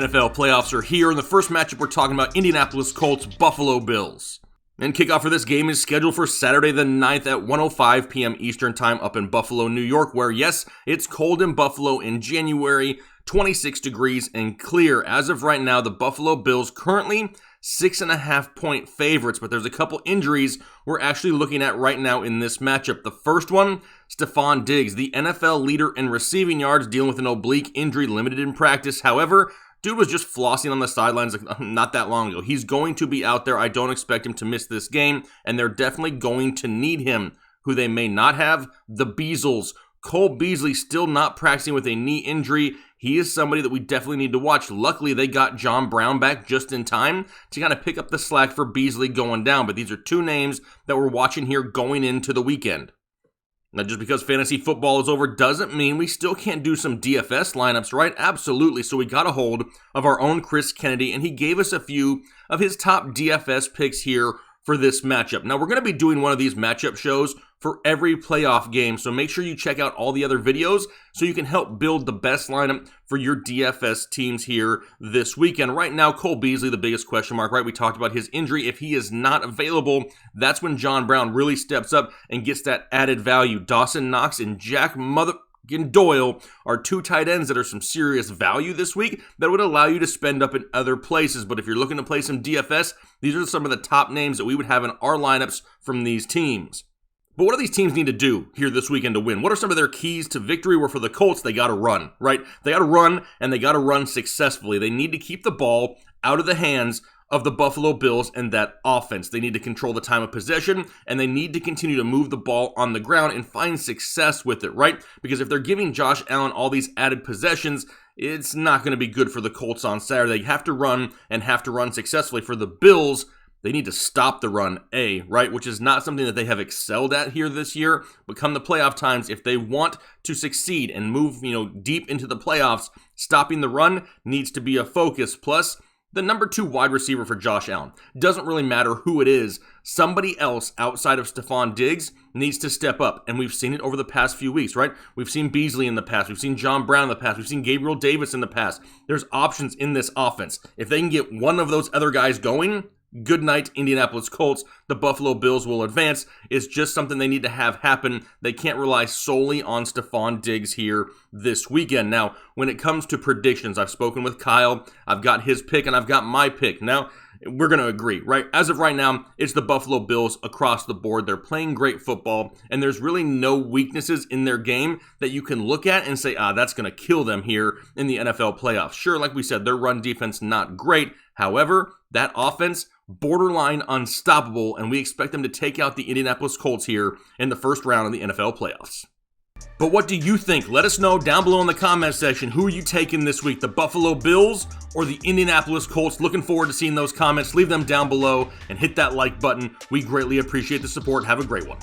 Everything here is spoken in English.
NFL playoffs are here, and the first matchup we're talking about, Indianapolis Colts, Buffalo Bills. And kickoff for this game is scheduled for Saturday the 9th at 1:05 p.m. Eastern Time up in Buffalo, New York, where, yes, it's cold in Buffalo in January, 26 degrees and clear. As of right now, the Buffalo Bills currently 6.5-point favorites, but there's a couple injuries we're actually looking at right now in this matchup. The first one, Stefon Diggs, the NFL leader in receiving yards, dealing with an oblique injury, limited in practice. However, dude was just flossing on the sidelines not that long ago. He's going to be out there. I don't expect him to miss this game, and they're definitely going to need him. Who they may not have, the Beasles. Cole Beasley still not practicing with a knee injury. He is somebody that we definitely need to watch. Luckily, they got John Brown back just in time to kind of pick up the slack for Beasley going down. But these are two names that we're watching here going into the weekend. Now, just because fantasy football is over doesn't mean we still can't do some DFS lineups, right? Absolutely. So we got a hold of our own Chris Kennedy, and he gave us a few of his top DFS picks here for this matchup. Now, we're going to be doing one of these matchup shows for every playoff game, so make sure you check out all the other videos so you can help build the best lineup for your DFS teams here this weekend. Right now, Cole Beasley, the biggest question mark, right? We talked about his injury. If he is not available, that's when John Brown really steps up and gets that added value. Dawson Knox and Jack Doyle are two tight ends that are some serious value this week that would allow you to spend up in other places. But if you're looking to play some DFS, these are some of the top names that we would have in our lineups from these teams. But what do these teams need to do here this weekend to win? What are some of their keys to victory? Well, for the Colts, they got to run, right? They got to run, and they got to run successfully. They need to keep the ball out of the hands of the Buffalo Bills and that offense. They need to control the time of possession, and they need to continue to move the ball on the ground and find success with it, right? Because if they're giving Josh Allen all these added possessions, it's not going to be good for the Colts on Saturday. They have to run and have to run successfully. For the Bills, they need to stop the run, right? Which is not something that they have excelled at here this year. But come the playoff times, if they want to succeed and move, deep into the playoffs, stopping the run needs to be a focus. Plus, the number 2 wide receiver for Josh Allen. Doesn't really matter who it is. Somebody else outside of Stefon Diggs needs to step up. And we've seen it over the past few weeks, right? We've seen Beasley in the past. We've seen John Brown in the past. We've seen Gabriel Davis in the past. There's options in this offense. If they can get one of those other guys going, good night, Indianapolis Colts. The Buffalo Bills will advance. It's just something they need to have happen. They can't rely solely on Stefon Diggs here this weekend. Now, when it comes to predictions, I've spoken with Kyle. I've got his pick, and I've got my pick. Now, we're going to agree, right? As of right now, it's the Buffalo Bills across the board. They're playing great football, and there's really no weaknesses in their game that you can look at and say, that's going to kill them here in the NFL playoffs. Sure, like we said, their run defense not great. However, that offense, borderline unstoppable, and we expect them to take out the Indianapolis Colts here in the first round of the NFL playoffs. But what do you think? Let us know down below in the comment section. Who are you taking this week, the Buffalo Bills or the Indianapolis Colts? Looking forward to seeing those comments. Leave them down below and hit that like button. We greatly appreciate the support. Have a great one.